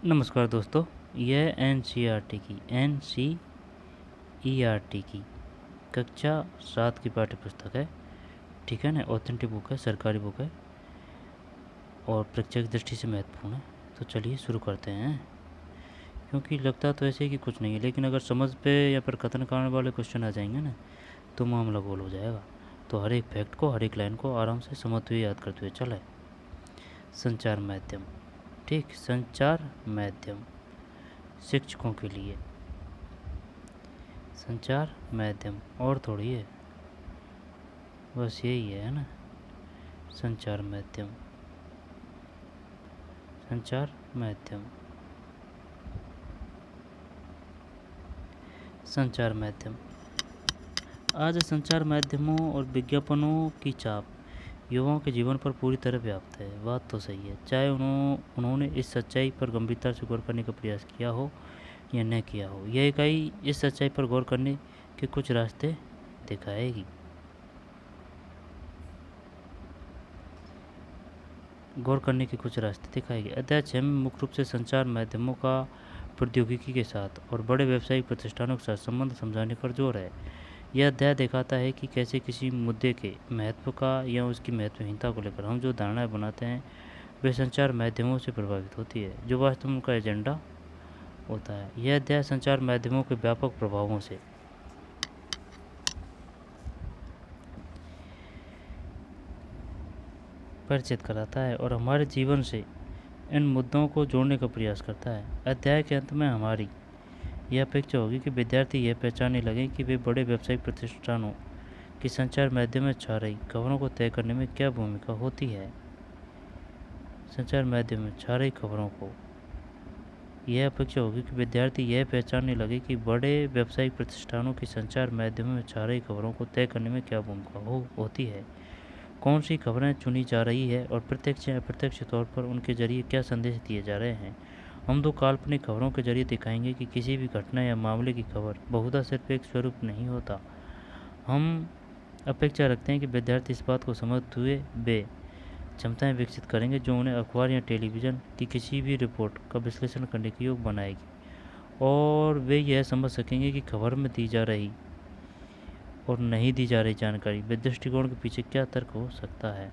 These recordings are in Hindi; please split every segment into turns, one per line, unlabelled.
नमस्कार दोस्तों। यह N C E R T की कक्षा 7 की पाठ्य पुस्तक है। ठीक है ना, ऑथेंटिक बुक है, सरकारी बुक है और परीक्षा की दृष्टि से महत्वपूर्ण है। तो चलिए शुरू करते हैं। क्योंकि लगता तो ऐसे ही कि कुछ नहीं है, लेकिन अगर समझ पे या फिर कथन कारण वाले क्वेश्चन आ जाएंगे ना, तो मामला गोल हो जाएगा। तो हर एक फैक्ट को, हर एक लाइन को आराम से समझते हुए, याद करते हुए चले। संचार माध्यम। ठीक, संचार माध्यम शिक्षकों के लिए। संचार माध्यम और थोड़ी है, बस यही है ना। संचार माध्यम, संचार माध्यम, संचार माध्यम। आज संचार माध्यमों और विज्ञापनों की छाप युवाओं के जीवन पर पूरी तरह व्याप्त है। बात तो सही है, चाहे उन्होंने इस सच्चाई पर गंभीरता से गौर करने का प्रयास किया हो या न किया हो। यह इकाई इस सच्चाई पर गौर करने के कुछ रास्ते दिखाएगी। अध्याय 6 में मुख्य रूप से संचार माध्यमों का प्रौद्योगिकी के साथ और बड़े व्यावसायिक प्रतिष्ठानों के साथ संबंध समझाने पर जोर है। यह अध्याय दिखाता है कि कैसे किसी मुद्दे के महत्व का या उसकी महत्वहीनता को लेकर हम जो धारणाएं बनाते हैं वे संचार माध्यमों से प्रभावित होती है, जो वास्तव में उनका एजेंडा होता है। यह अध्याय संचार माध्यमों के व्यापक प्रभावों से परिचित कराता है और हमारे जीवन से इन मुद्दों को जोड़ने का प्रयास करता है। अध्याय के अंत में हमारी यह अपेक्षा होगी कि विद्यार्थी यह पहचानने लगें कि वे बड़े व्यावसायिक प्रतिष्ठानों की संचार माध्यम में छा रही खबरों को तय करने में क्या भूमिका होती है। संचार माध्यम में छा रही खबरों को यह अपेक्षा होगी कि विद्यार्थी यह पहचानने लगे कि बड़े व्यावसायिक प्रतिष्ठानों की संचार माध्यम में छा रही खबरों को तय करने में क्या भूमिका होती है, कौन सी खबरें चुनी जा रही है और प्रत्यक्ष या अप्रत्यक्ष तौर पर उनके जरिए क्या संदेश दिए जा रहे हैं। हम दो काल्पनिक खबरों के जरिए दिखाएंगे कि किसी भी घटना या मामले की खबर बहुधा सिर्फ एक स्वरूप नहीं होता। हम अपेक्षा रखते हैं कि विद्यार्थी इस बात को समझते हुए वे क्षमताएं विकसित करेंगे जो उन्हें अखबार या टेलीविज़न की किसी भी रिपोर्ट का विश्लेषण करने के योग बनाएगी, और वे यह समझ सकेंगे कि खबर में दी जा रही और नहीं दी जा रही जानकारी वे दृष्टिकोण के पीछे क्या तर्क हो सकता है।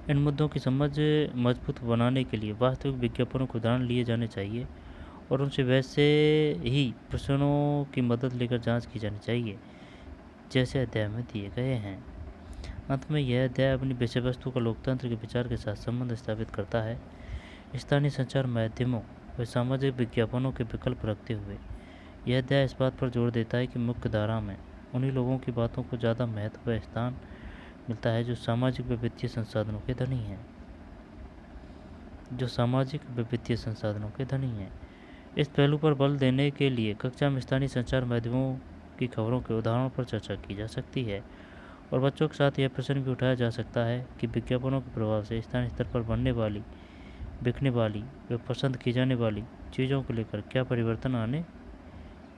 इन मुद्दों की समझ मजबूत बनाने के लिए वास्तविक विज्ञापनों के उदाहरण लिए जाने चाहिए और उनसे वैसे ही प्रश्नों की मदद लेकर जांच की जानी चाहिए जैसे अध्याय में दिए गए हैं। अंत में यह अध्याय अपनी विषय वस्तु का लोकतंत्र के विचार के साथ संबंध स्थापित करता है। स्थानीय संचार माध्यमों व सामाजिक विज्ञापनों के विकल्प रखते हुए यह अध्याय इस बात पर जोर देता है कि मुख्य धारा में उन्हीं लोगों की बातों को ज़्यादा महत्व व स्थान मिलता है जो सामाजिक व वित्तीय संसाधनों के धनी हैं। इस पहलू पर बल देने के लिए कक्षा में स्थानीय संचार माध्यमों की खबरों के उदाहरणों पर चर्चा की जा सकती है और बच्चों के साथ यह प्रश्न भी उठाया जा सकता है कि विज्ञापनों के प्रभाव से स्थानीय स्तर पर बनने वाली, बिकने वाली व पसंद की जाने वाली चीज़ों को लेकर क्या परिवर्तन आने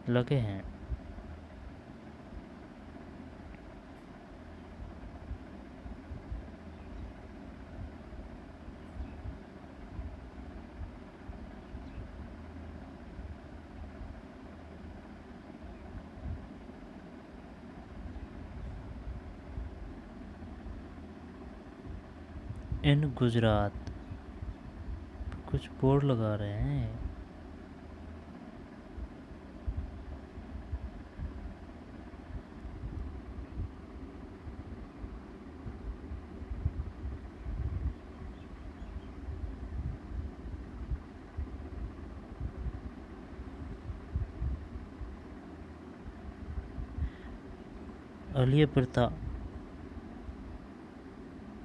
लगे हैं। इन गुजरात कुछ बोर्ड लगा रहे हैं। अलिय प्रथा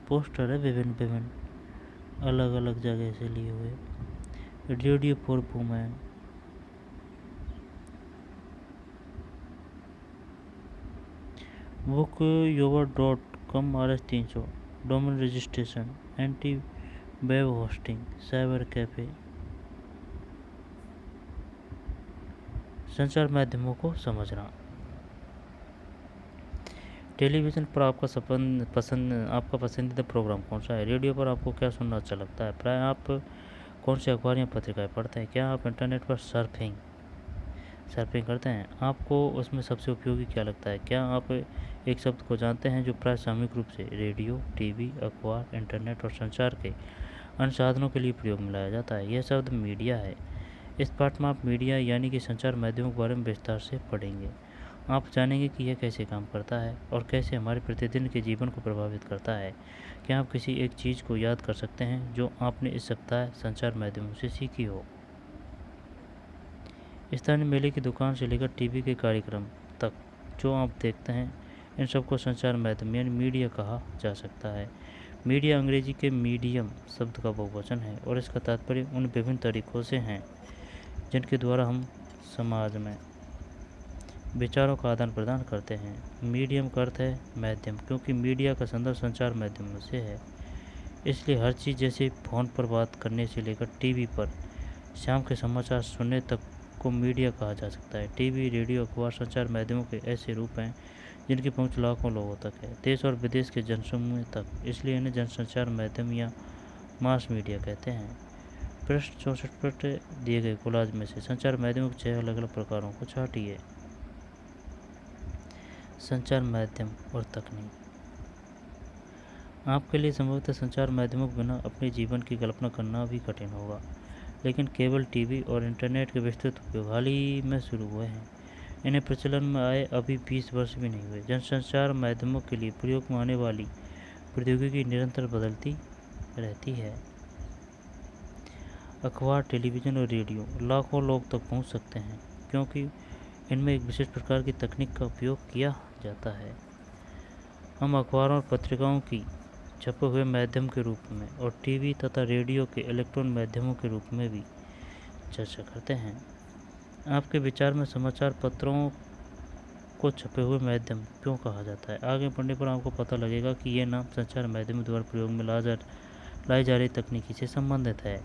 पोस्टर है, विभिन्न अलग अलग जगह से लिए हुए। Radio for women, book yoga.com RS300, domain registration, anti web hosting, cyber cafe. संचार माध्यमों को समझना। टेलीविज़न पर आपका पसंदीदा प्रोग्राम कौन सा है? रेडियो पर आपको क्या सुनना अच्छा लगता है? प्राय आप कौन से अखबार या पत्रिकाएं पढ़ते हैं? क्या आप इंटरनेट पर सर्फिंग करते हैं? आपको उसमें सबसे उपयोगी क्या लगता है? क्या आप एक शब्द को जानते हैं जो प्राय सामूहिक रूप से रेडियो, टीवी, अखबार, इंटरनेट और संचार के अन्य साधनों के लिए प्रयोग में लाया जाता है? यह शब्द मीडिया है। इस पाठ में आप मीडिया यानी कि संचार माध्यमों के बारे में विस्तार से पढ़ेंगे। आप जानेंगे कि यह कैसे काम करता है और कैसे हमारे प्रतिदिन के जीवन को प्रभावित करता है। क्या आप किसी एक चीज़ को याद कर सकते हैं जो आपने इस सप्ताह संचार माध्यमों से सीखी हो? स्थानीय मेले की दुकान से लेकर टीवी के कार्यक्रम तक जो आप देखते हैं, इन सबको संचार माध्यम यानी मीडिया कहा जा सकता है। मीडिया अंग्रेजी के मीडियम शब्द का बहुवचन है और इसका तात्पर्य उन विभिन्न तरीकों से है जिनके द्वारा हम समाज में विचारों का आदान प्रदान करते हैं। मीडियम का अर्थ है माध्यम, क्योंकि मीडिया का संदर्भ संचार माध्यमों से है, इसलिए हर चीज़ जैसे फ़ोन पर बात करने से लेकर टीवी पर शाम के समाचार सुनने तक को मीडिया कहा जा सकता है। टीवी, रेडियो, अखबार संचार माध्यमों के ऐसे रूप हैं जिनकी पहुंच लाखों लोगों तक है, देश और विदेश के जनसमूह तक, इसलिए इन्हें जनसंचार माध्यम या मास मीडिया कहते हैं। पृष्ठ 64 पर दिए गए कोलाज में से संचार माध्यमों के 6 अलग अलग प्रकारों को छांटिए। संचार माध्यम और तकनीक। आपके लिए संभवतः संचार माध्यमों के बिना अपने जीवन की कल्पना करना भी कठिन होगा, लेकिन केवल टीवी और इंटरनेट के विस्तृत उपयोग हाल ही में शुरू हुए हैं। इन्हें प्रचलन में आए अभी 20 वर्ष भी नहीं हुए। जनसंचार माध्यमों के लिए प्रयोग में आने वाली प्रौद्योगिकी निरंतर बदलती रहती है। अखबार, टेलीविज़न और रेडियो लाखों लोग तक पहुंच सकते हैं क्योंकि इनमें एक विशेष प्रकार की तकनीक का उपयोग किया जाता है। हम अखबारों और पत्रिकाओं की छपे हुए माध्यम के रूप में और टीवी तथा रेडियो के इलेक्ट्रॉनिक माध्यमों के रूप में भी चर्चा करते हैं। आपके विचार में समाचार पत्रों को छपे हुए माध्यम क्यों कहा जाता है? आगे पढ़ने पर आपको पता लगेगा कि यह नाम संचार माध्यम द्वारा प्रयोग में लाई जा रही तकनीकी से संबंधित है।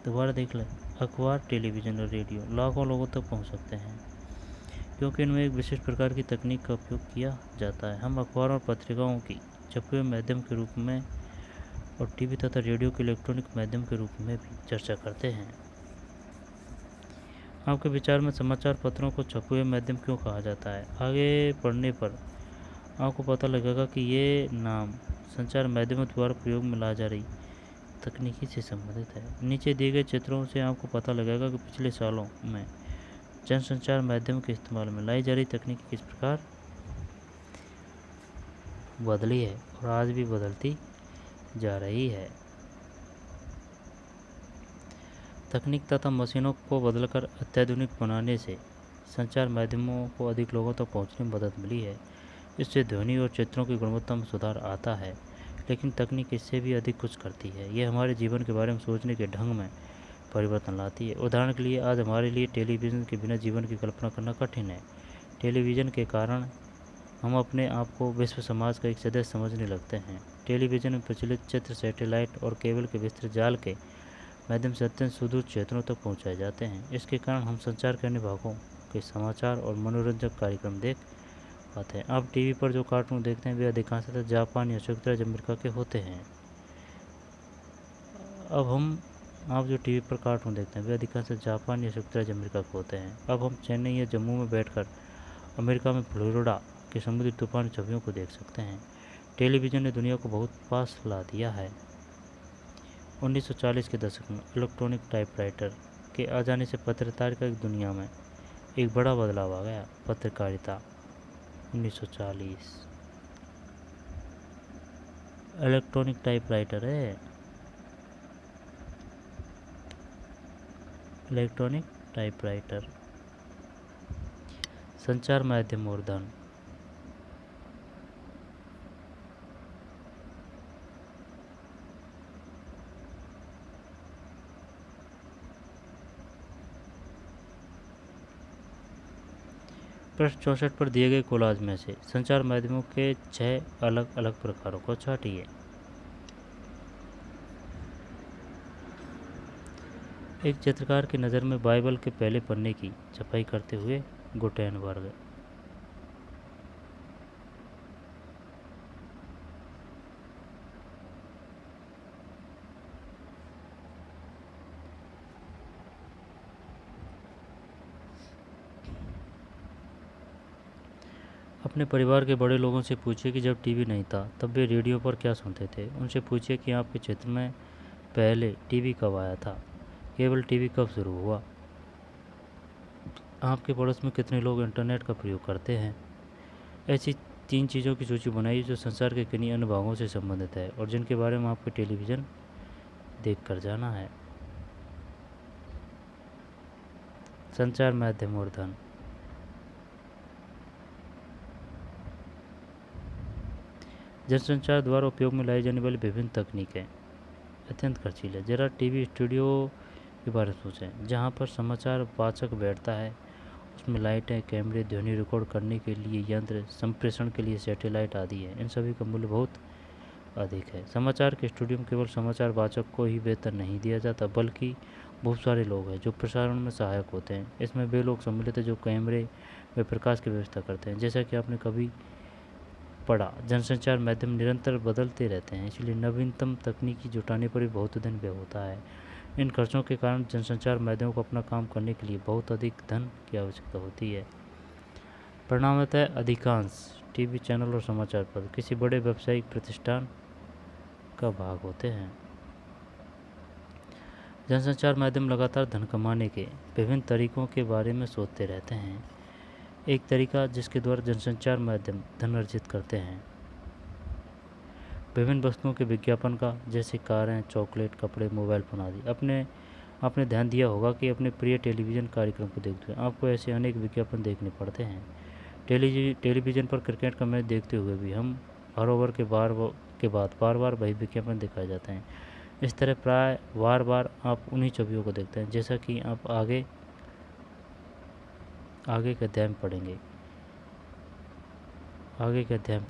दोबारा देख लें। अखबार, टेलीविज़न और रेडियो लाखों लोगों तक पहुंच सकते हैं क्योंकि इनमें एक विशेष प्रकार की तकनीक का उपयोग किया जाता है। हम अखबार और पत्रिकाओं की छपे हुए माध्यम के रूप में और टीवी तथा रेडियो के इलेक्ट्रॉनिक माध्यम के रूप में भी चर्चा करते हैं। आपके विचार में समाचार पत्रों को छपे हुए माध्यम क्यों कहा जाता है? आगे पढ़ने पर आपको पता लगेगा कि ये नाम संचार माध्यमों द्वारा प्रयोग में ला जा रही तकनीकी से संबंधित है। नीचे दिए गए चित्रों से आपको पता लगेगा कि पिछले सालों में जनसंचार माध्यम के इस्तेमाल में लाई जा रही तकनीक किस प्रकार बदली है और आज भी बदलती जा रही है। तकनीक तथा मशीनों को बदलकर अत्याधुनिक बनाने से संचार माध्यमों को अधिक लोगों तक पहुंचने में मदद मिली है। इससे ध्वनि और चित्रों की गुणवत्ता में सुधार आता है, लेकिन तकनीक इससे भी अधिक कुछ करती है। यह हमारे जीवन के बारे में सोचने के ढंग में परिवर्तन लाती है। उदाहरण के लिए आज हमारे लिए टेलीविज़न के बिना जीवन की कल्पना करना कठिन है। टेलीविज़न के कारण हम अपने आप को विश्व समाज का एक सदस्य समझने लगते हैं। टेलीविज़न में प्रचलित चित्र सैटेलाइट और केबल के विस्तृत जाल के माध्यम से अत्यंत सुदूर क्षेत्रों तक पहुंचाए जाते हैं। इसके कारण हम संचार के अन्य भागों के समाचार और मनोरंजक कार्यक्रम देख पाते हैं। आप टीवी पर जो कार्टून देखते हैं वे अधिकांशतः जापान या संयुक्त राज्य अमेरिका के होते हैं। आप जो टीवी पर कार्टून देखते हैं वे अधिकांशतः जापान या संयुक्त राज्य अमेरिका के होते हैं। अब हम चेन्नई या जम्मू में बैठकर अमेरिका में फ्लोरिडा के समुद्री तूफानी छवियों को देख सकते हैं। टेलीविज़न ने दुनिया को बहुत पास ला दिया है। 1940 के दशक में इलेक्ट्रॉनिक टाइपराइटर के आ जाने से पत्रकारिता की दुनिया में एक बड़ा बदलाव आ गया। पत्रकारिता 1940 इलेक्ट्रॉनिक टाइपराइटर है। इलेक्ट्रॉनिक टाइपराइटर संचार माध्यम और धन। पृष्ठ 64 पर दिए गए कोलाज में से संचार माध्यमों के 6 अलग अलग प्रकारों को छांटिए। एक चित्रकार की नज़र में बाइबल के पहले पन्ने की छपाई करते हुए गुटेनबर्ग। अपने परिवार के बड़े लोगों से पूछिए कि जब टीवी नहीं था तब वे रेडियो पर क्या सुनते थे। उनसे पूछिए कि आपके क्षेत्र में पहले टीवी कब आया था, केबल टीवी कब शुरू हुआ, आपके पड़ोस में कितने लोग इंटरनेट का प्रयोग करते हैं। ऐसी 3 चीज़ों की सूची बनाइए जो संसार के किन्हीं अन्य भागों से संबंधित है और जिनके बारे में आपको टेलीविज़न देख कर जाना है। संचार माध्यम और धन। जनसंचार द्वारा उपयोग में लाई जाने वाली विभिन्न तकनीकें अत्यंत खर्चीली है। जरा टीवी स्टूडियो के बारे में सोचें, जहाँ पर समाचार वाचक बैठता है, उसमें लाइटें, कैमरे, ध्वनि रिकॉर्ड करने के लिए यंत्र, संप्रेषण के लिए सैटेलाइट आदि है। इन सभी का मूल्य बहुत अधिक है। समाचार के स्टूडियो में केवल समाचार वाचक को ही वेतन नहीं दिया जाता, बल्कि बहुत सारे लोग हैं जो प्रसारण में सहायक होते हैं। इसमें वे लोग सम्मिलित हैं जो कैमरे व प्रकाश की व्यवस्था करते हैं। जैसा कि आपने कभी पढ़ा, जनसंचार माध्यम निरंतर बदलते रहते हैं, इसलिए नवीनतम तकनीकी जुटाने पर भी बहुत धन व्यय होता है। इन खर्चों के कारण जनसंचार माध्यमों को अपना काम करने के लिए बहुत अधिक धन की आवश्यकता होती है। परिणामतः अधिकांश टीवी चैनल और समाचार पत्र किसी बड़े व्यावसायिक प्रतिष्ठान का भाग होते हैं। जनसंचार माध्यम लगातार धन कमाने के विभिन्न तरीकों के बारे में सोचते रहते हैं। एक तरीका जिसके द्वारा जनसंचार माध्यम धन अर्जित करते हैं, विभिन्न वस्तुओं के विज्ञापन का, जैसे कारें, चॉकलेट, कपड़े, मोबाइल फोन आदि। आपने ध्यान दिया होगा कि अपने प्रिय टेलीविज़न कार्यक्रम को देखते हुए आपको ऐसे अनेक विज्ञापन देखने पड़ते हैं। टेलीविज़न पर क्रिकेट का मैच देखते हुए भी हम हर ओवर के बाद बार बार वही विज्ञापन दिखाए जाते हैं। इस तरह प्राय बार बार आप उन्हीं छवियों को देखते हैं, जैसा कि आप आगे के अध्याय में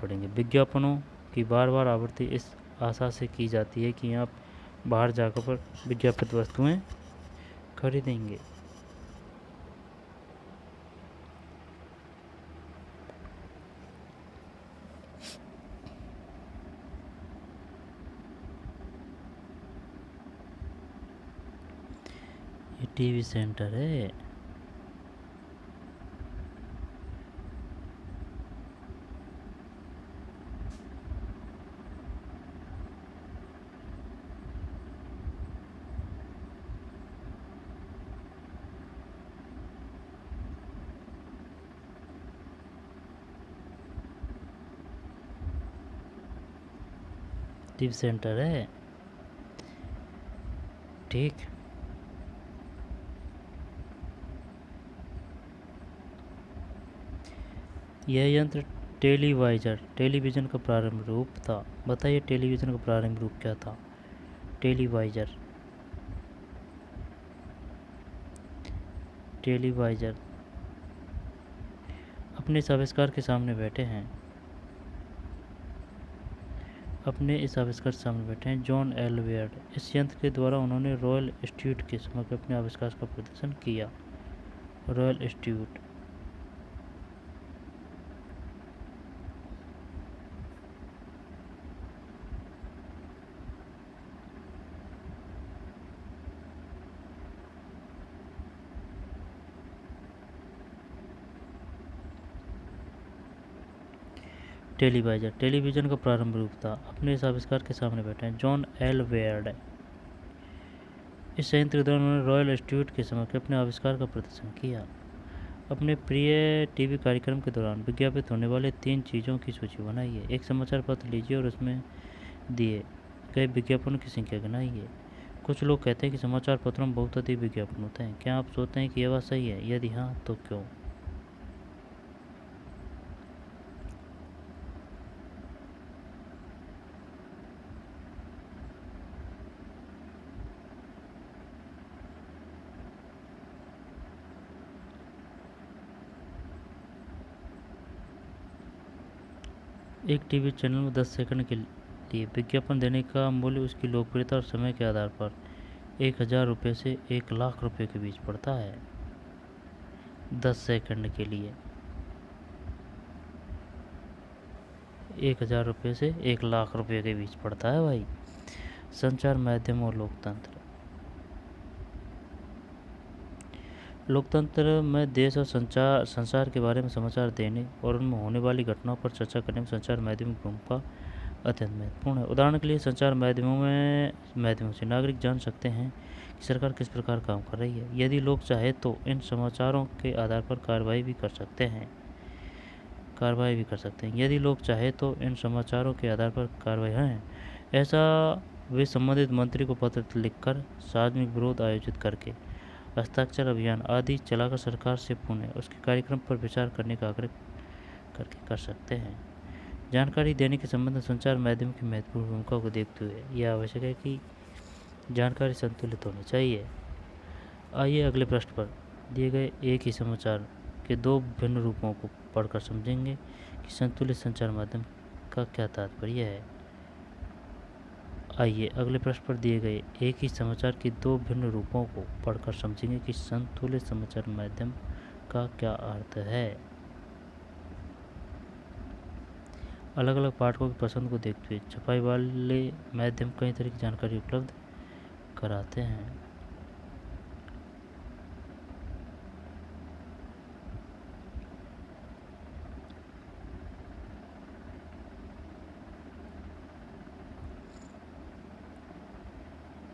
पढ़ेंगे। विज्ञापनों की बार बार आवृत्ति इस आशा से की जाती है कि आप बाहर जाकर पर विज्ञापित वस्तुएं खरीदेंगे। ये टीवी सेंटर है। टीवी सेंटर है, ठीक। यह यंत्र टेलीविज़न का प्रारंभ रूप था। बताइए टेलीविज़न का प्रारंभ रूप क्या था? टेलीवाइजर अपने इस आविष्कार के सामने बैठे हैं। John L weird. इस यंत्र के द्वारा उन्होंने रॉयल इंस्टीट्यूट के समक्ष अपने आविष्कार का प्रदर्शन किया। रॉयल इंस्टीट्यूट टेलीविज़न का प्रारंभ रूप था। अपने इस आविष्कार के सामने बैठे हैं जॉन एल वेयर्ड। इस संयंत्र के दौरान उन्होंने रॉयल इंस्टीट्यूट के समक्ष अपने आविष्कार का प्रदर्शन किया। अपने प्रिय टीवी कार्यक्रम के दौरान विज्ञापित होने वाले 3 चीज़ों की सूची बनाइए। एक समाचार पत्र लीजिए और उसमें दिए गए विज्ञापनों की संख्या गिनाइए। कुछ लोग कहते हैं कि समाचार पत्रों में बहुत अधिक विज्ञापन होते हैं। क्या आप सोचते हैं कि यह बात सही है? यदि हाँ, तो क्यों? एक टीवी चैनल में 10 सेकंड के लिए विज्ञापन देने का मूल्य उसकी लोकप्रियता और समय के आधार पर 1000 रुपये से 1 लाख रुपये के बीच पड़ता है। 10 सेकंड के लिए 1000 रुपये से 1 लाख रुपये के बीच पड़ता है भाई। संचार माध्यम और लोकतंत्र। लोकतंत्र में देश और संसार के बारे में समाचार देने और उनमें होने वाली घटनाओं पर चर्चा करने में संचार माध्यम की भूमिका अत्यंत महत्वपूर्ण है। उदाहरण के लिए संचार माध्यमों से नागरिक जान सकते हैं कि सरकार किस प्रकार काम कर रही है। यदि लोग चाहे तो इन समाचारों के आधार पर कार्रवाई भी कर सकते हैं। यदि लोग चाहे तो इन समाचारों के आधार पर कार्रवाई है ऐसा वे संबंधित मंत्री को पत्र लिखकर, सार्वजनिक विरोध आयोजित करके, हस्ताक्षर अभियान आदि चलाकर सरकार से पुनः उसके कार्यक्रम पर विचार करने का आग्रह करके कर सकते हैं। जानकारी देने के संबंध में संचार माध्यम की महत्वपूर्ण भूमिका को देखते हुए यह आवश्यक है कि जानकारी संतुलित होनी चाहिए। आइए अगले पृष्ठ पर दिए गए एक ही समाचार के दो भिन्न रूपों को पढ़कर समझेंगे कि संतुलित संचार माध्यम का क्या तात्पर्य है। आइए अगले पृष्ठ पर दिए गए एक ही समाचार के दो भिन्न रूपों को पढ़कर समझेंगे कि संतुलित संचार माध्यम का क्या अर्थ है। अलग अलग पाठकों की पसंद को देखते हुए छपाई वाले माध्यम कई तरह की जानकारी उपलब्ध कराते हैं।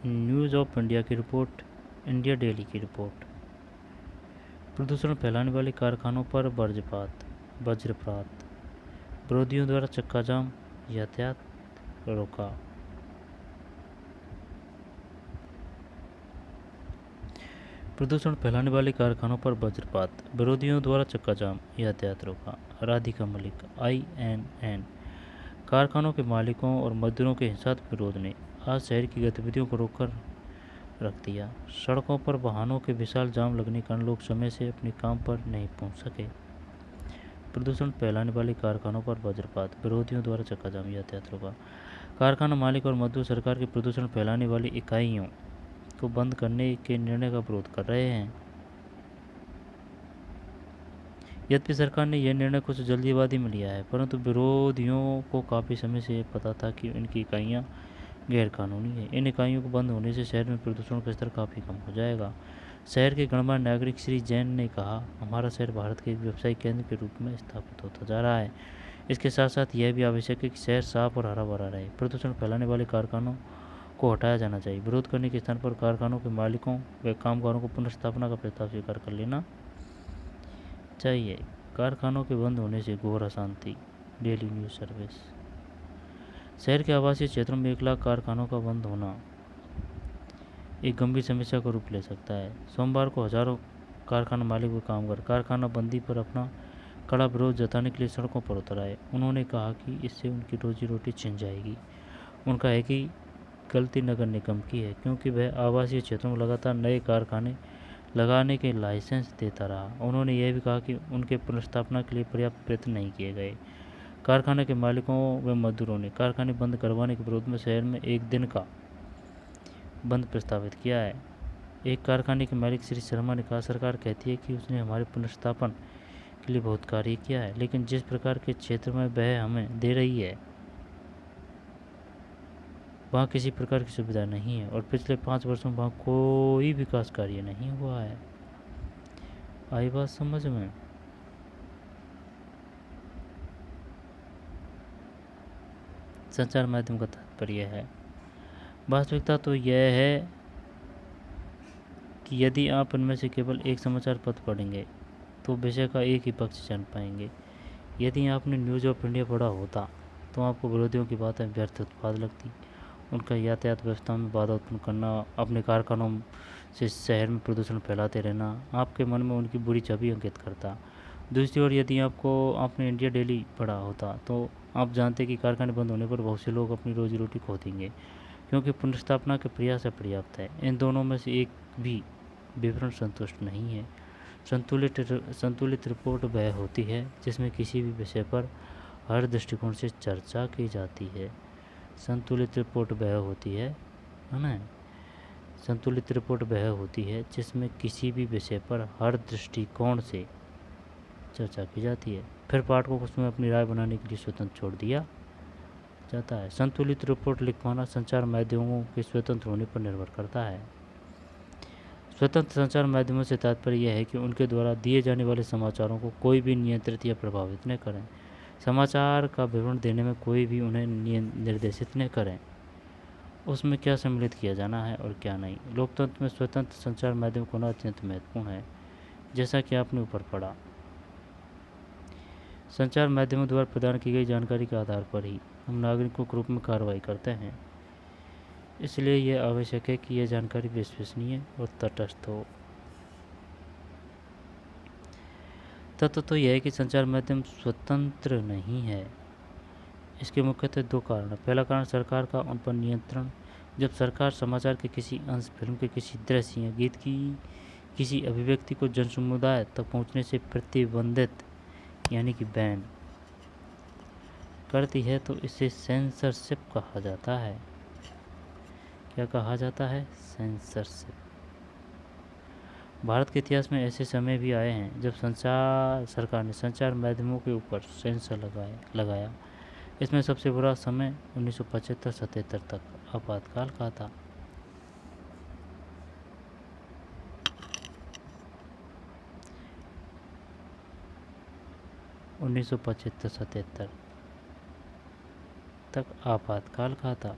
न्यूज़ ऑफ इंडिया की रिपोर्ट, इंडिया डेली की रिपोर्ट। प्रदूषण फैलाने वाले कारखानों पर वज्रपात, विरोधियों द्वारा चक्का जाम, यातायात रोका। प्रदूषण फैलाने वाले कारखानों पर वज्रपात, विरोधियों द्वारा चक्का जाम, यातायात रोका। राधिका मलिक, INN। कारखानों के मालिकों और मजदूरों के हिंसात्मक विरोध ने आज शहर की गतिविधियों को रोककर रख दिया। सड़कों पर वाहनों के विशाल जाम लगने के कारण लोग समय से अपने काम पर नहीं पहुंच सके। प्रदूषण फैलाने वाले कारखानों पर वज्रपात, विरोधियों द्वारा चक्का जाम, यातायात रोका। कारखाना मालिक और मजदूर सरकार की प्रदूषण फैलाने वाली इकाइयों को बंद करने के निर्णय का विरोध कर रहे हैं। यद्यपि सरकार ने यह निर्णय कुछ जल्दीबाजी में लिया है, परंतु विरोधियों को काफ़ी समय से पता था कि इनकी इकाइयाँ गैरकानूनी है। इन इकाइयों को बंद होने से शहर में प्रदूषण का स्तर काफ़ी कम हो जाएगा। शहर के गणमान्य नागरिक श्री जैन ने कहा, हमारा शहर भारत के एक व्यवसायिक केंद्र के रूप में स्थापित होता जा रहा है। इसके साथ साथ यह भी आवश्यक है कि शहर साफ और हरा भरा रहे। प्रदूषण फैलाने वाले कारखानों को हटाया जाना चाहिए। विरोध करने के स्थान पर कारखानों के मालिकों व कामगारों को पुनर्स्थापना का प्रस्ताव स्वीकार कर लेना चाहिए। कारखानों के बंद होने से घोर अशांति, डेली न्यूज़ सर्विस। शहर के आवासीय क्षेत्रों में 1 लाख कारखानों का बंद होना एक गंभीर समस्या का रूप ले सकता है। सोमवार को हजारों कारखाना मालिक व कामगार कारखाना बंदी पर अपना कड़ा विरोध जताने के लिए सड़कों पर उतर आए। उन्होंने कहा कि इससे उनकी रोजी रोटी छिन जाएगी। उनका है कि गलती नगर निगम की है, क्योंकि वह आवासीय क्षेत्रों में लगातार नए कारखाने लगाने के लाइसेंस देता रहा। उन्होंने यह भी कहा कि उनके पुनर्स्थापना के लिए पर्याप्त प्रयत्न नहीं किए गए। कारखाने के मालिकों व मजदूरों ने कारखाने बंद करवाने के विरोध में शहर में 1 दिन का बंद प्रस्तावित किया है। एक कारखाने के मालिक श्री शर्मा ने कहा, सरकार कहती है कि उसने हमारे पुनर्स्थापन के लिए बहुत कार्य किया है, लेकिन जिस प्रकार के क्षेत्र में वह हमें दे रही है वहाँ किसी प्रकार की सुविधा नहीं है और पिछले 5 वर्षों में वहाँ कोई विकास कार्य नहीं हुआ है। आई बात समझ में? संचार माध्यम का तात्पर्य है, वास्तविकता तो यह है कि यदि आप इनमें से केवल एक समाचार पत्र पढ़ेंगे तो विषय का एक ही पक्ष जान पाएंगे। यदि आपने न्यूज़ ऑफ इंडिया पढ़ा होता तो आपको विरोधियों की बातें व्यर्थ उत्पाद लगती। उनका यातायात व्यवस्था में बाधा उत्पन्न करना, अपने कारखानों से शहर में प्रदूषण फैलाते रहना आपके मन में उनकी बुरी छवि अंकित करता। दूसरी ओर यदि आपने इंडिया डेली पढ़ा होता तो आप जानते कि कारखाने बंद होने पर बहुत से लोग अपनी रोजी रोटी खो देंगे, क्योंकि पुनर्स्थापना के प्रयास अपर्याप्त है। इन दोनों में से एक भी विवरण संतुष्ट नहीं है। संतुलित रिपोर्ट वह होती है जिसमें किसी भी विषय पर हर दृष्टिकोण से चर्चा की जाती है। संतुलित रिपोर्ट वह होती है ना, संतुलित रिपोर्ट वह होती है जिसमें किसी भी विषय पर हर दृष्टिकोण से चर्चा की जाती है। फिर पाठकों को उसमें अपनी राय बनाने के लिए स्वतंत्र छोड़ दिया जाता है। संतुलित रिपोर्ट लिख पाना संचार माध्यमों के स्वतंत्र होने पर निर्भर करता है। स्वतंत्र संचार माध्यमों से तात्पर्य यह है कि उनके द्वारा दिए जाने वाले समाचारों को कोई भी नियंत्रित या प्रभावित न करें। समाचार का विवरण देने में कोई भी उन्हें निर्देशित न करें, उसमें क्या सम्मिलित किया जाना है और क्या नहीं। लोकतंत्र में स्वतंत्र संचार माध्यम को होना अत्यंत महत्वपूर्ण है। जैसा कि आपने ऊपर पढ़ा, संचार माध्यमों द्वारा प्रदान की गई जानकारी के आधार पर ही हम नागरिकों के रूप में कार्रवाई करते हैं। इसलिए यह आवश्यक है कि यह जानकारी विश्वसनीय और तटस्थ हो। तत्व तो यह है कि संचार माध्यम स्वतंत्र नहीं है। इसके मुख्यतः दो कारण हैं। पहला कारण सरकार का उन पर नियंत्रण। जब सरकार समाचार के किसी अंश, फिल्म के किसी दृश्य या गीत की किसी अभिव्यक्ति को जनसमुदाय तक पहुंचने से प्रतिबंधित यानी कि बैन करती है तो इसे सेंसरशिप कहा जाता है। क्या कहा जाता है? सेंसरशिप। भारत के इतिहास में ऐसे समय भी आए हैं जब सरकार ने संचार माध्यमों के ऊपर सेंसर लगाया। इसमें सबसे बुरा समय 1975-77 तक आपातकाल का था। उन्नीस सौ 75-77 तक आपातकाल का था।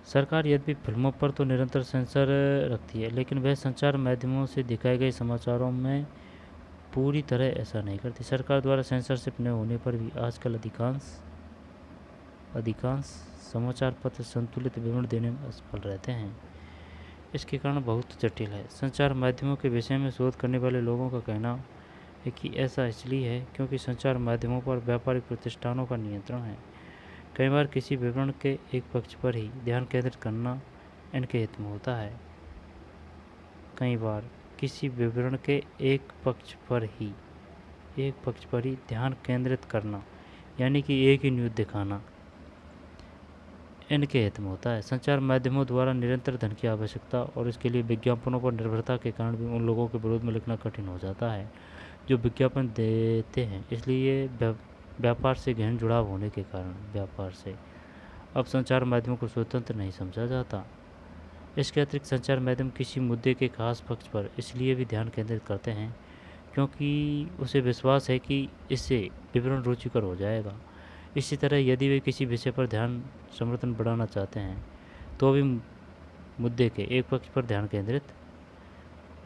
सरकार यद्यपि फिल्मों पर तो निरंतर सेंसर रखती है, लेकिन वह संचार माध्यमों से दिखाए गए समाचारों में पूरी तरह ऐसा नहीं करती। सरकार द्वारा सेंसरशिप न होने पर भी आजकल अधिकांश समाचार पत्र संतुलित विवरण देने में असफल रहते हैं। इसके कारण बहुत जटिल है। संचार माध्यमों के विषय में शोध करने वाले लोगों का कहना है कि ऐसा इसलिए है क्योंकि संचार माध्यमों पर व्यापारिक प्रतिष्ठानों का नियंत्रण है। कई बार किसी विवरण के एक पक्ष पर ही ध्यान केंद्रित करना इनके हित में होता है। कई बार किसी विवरण के एक पक्ष पर ही ध्यान केंद्रित करना यानी कि एक ही न्यूज़ दिखाना इनके हित में होता है। संचार माध्यमों द्वारा निरंतर धन की आवश्यकता और इसके लिए विज्ञापनों पर निर्भरता के कारण भी उन लोगों के विरोध में लिखना कठिन हो जाता है जो विज्ञापन देते हैं। इसलिए व्यापार से गहन जुड़ाव होने के कारण व्यापार से अब संचार माध्यमों को स्वतंत्र नहीं समझा जाता। इसके अतिरिक्त संचार माध्यम किसी मुद्दे के खास पक्ष पर इसलिए भी ध्यान केंद्रित करते हैं क्योंकि उसे विश्वास है कि इससे विवरण रुचिकर हो जाएगा। इसी तरह यदि वे किसी विषय पर ध्यान समर्थन बढ़ाना चाहते हैं तो भी मुद्दे के एक पक्ष पर ध्यान केंद्रित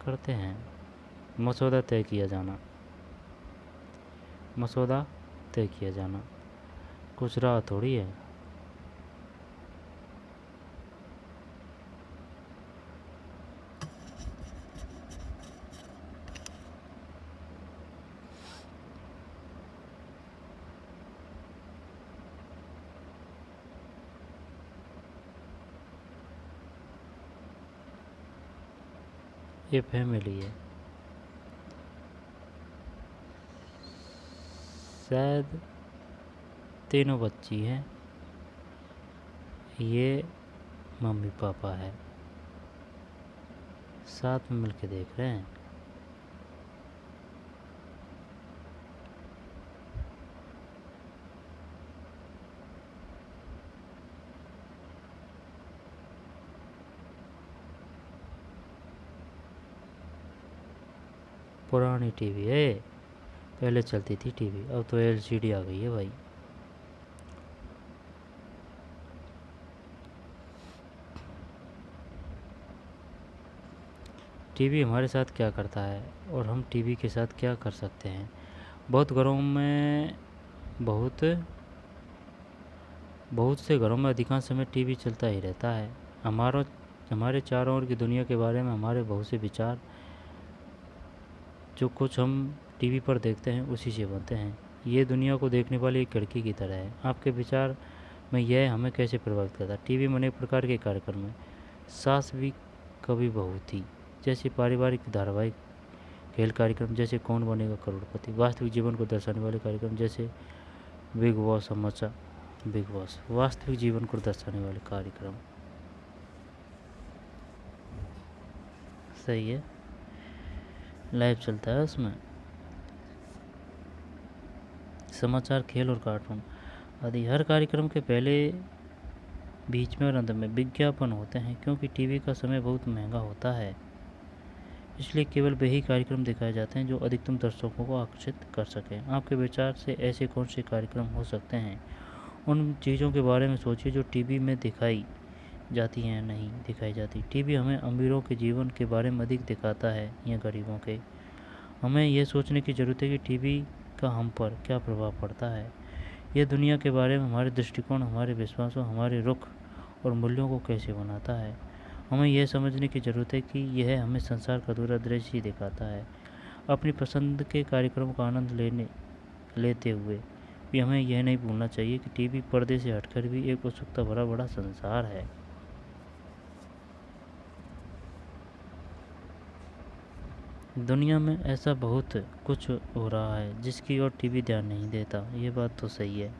करते हैं। मसौदा तय किया जाना कुछ राह थोड़ी है। ये फैमिली है, शायद तीनों बच्ची हैं। ये मम्मी पापा है, साथ में मिलके देख रहे हैं। पुरानी टीवी है, पहले चलती थी टीवी, अब तो एलसीडी आ गई है भाई। टीवी हमारे साथ क्या करता है और हम टीवी के साथ क्या कर सकते हैं। बहुत से घरों में अधिकांश समय टीवी चलता ही रहता है। हमारे चारों ओर की दुनिया के बारे में हमारे बहुत से विचार जो कुछ हम टीवी पर देखते हैं उसी से बनते हैं। ये दुनिया को देखने वाली एक खिड़की की तरह है। आपके विचार में यह हमें कैसे प्रभावित करता है? टीवी में अनेक प्रकार के कार्यक्रम हैं। सास भी कभी बहू थी जैसे पारिवारिक धारावाहिक, खेल कार्यक्रम जैसे कौन बनेगा करोड़पति, वास्तविक जीवन को दर्शाने वाले कार्यक्रम जैसे बिग बॉस वास्तविक जीवन को दर्शाने वाले कार्यक्रम। सही है, लाइव चलता है उसमें। समाचार, खेल और कार्टून आदि। हर कार्यक्रम के पहले, बीच में और अंत में विज्ञापन होते हैं, क्योंकि टीवी का समय बहुत महंगा होता है, इसलिए केवल वही कार्यक्रम दिखाए जाते हैं जो अधिकतम दर्शकों को आकर्षित कर सकें। आपके विचार से ऐसे कौन से कार्यक्रम हो सकते हैं? उन चीज़ों के बारे में सोचिए जो टीवी में दिखाई जाती हैं या नहीं दिखाई जाती। टीवी हमें अमीरों के जीवन के बारे में अधिक दिखाता है या गरीबों के? हमें यह सोचने की ज़रूरत है कि टीवी का हम पर क्या प्रभाव पड़ता है। यह दुनिया के बारे में हमारे दृष्टिकोण, हमारे विश्वासों, हमारे रुख और मूल्यों को कैसे बनाता है। हमें यह समझने की ज़रूरत है कि यह हमें संसार का दूसरा दृश्य ही दिखाता है। अपनी पसंद के कार्यक्रम का आनंद लेते हुए भी हमें यह नहीं भूलना चाहिए कि टीवी पर्दे से हटकर भी एक उत्सुकता भरा बड़ा संसार है। दुनिया में ऐसा बहुत कुछ हो रहा है जिसकी ओर टीवी ध्यान नहीं देता, ये बात तो सही है।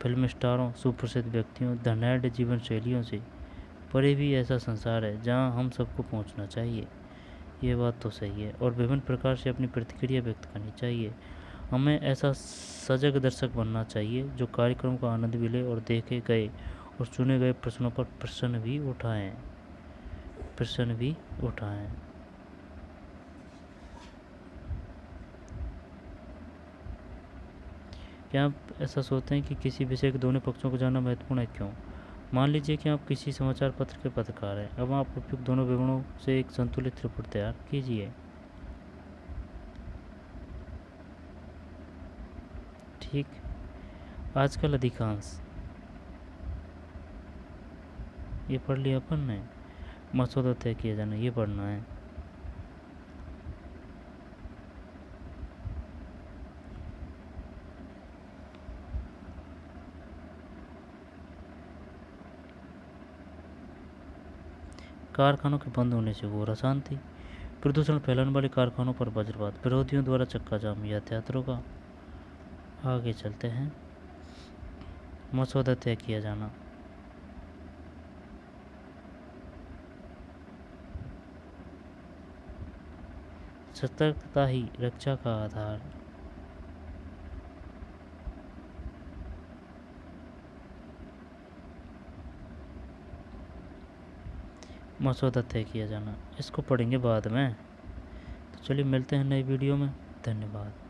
फिल्म स्टारों, सुप्रसिद्ध व्यक्तियों, धनाढ़ जीवन शैलियों से परे भी ऐसा संसार है जहां हम सबको पहुंचना चाहिए, ये बात तो सही है। और विभिन्न प्रकार से अपनी प्रतिक्रिया व्यक्त करनी चाहिए। हमें ऐसा सजग दर्शक बनना चाहिए जो कार्यक्रम का आनंद भी ले और देखे गए और चुने गए प्रश्नों पर प्रश्न भी उठाएं। क्या आप ऐसा सोचते हैं कि किसी विषय के दोनों पक्षों को जानना महत्वपूर्ण है? क्यों? मान लीजिए कि आप किसी समाचार पत्र के पत्रकार हैं। अब आप उपयुक्त दोनों विवरणों से एक संतुलित रिपोर्ट तैयार कीजिए। ठीक। आजकल अधिकांश, ये पढ़ लिया अपन ने, मसौदा तय किया जाना, ये पढ़ना है। कारखानों के बंद होने से घोर अशांति, प्रदूषण फैलाने वाले कारखानों पर वज्रपात, विरोधियों द्वारा चक्का जाम, यातायात रोका। आगे चलते हैं। मसौदा तय किया जाना, सतर्कता ही रक्षा का आधार। मसौदा तय किया जाना, इसको पढ़ेंगे बाद में। तो चलिए मिलते हैं नई वीडियो में। धन्यवाद।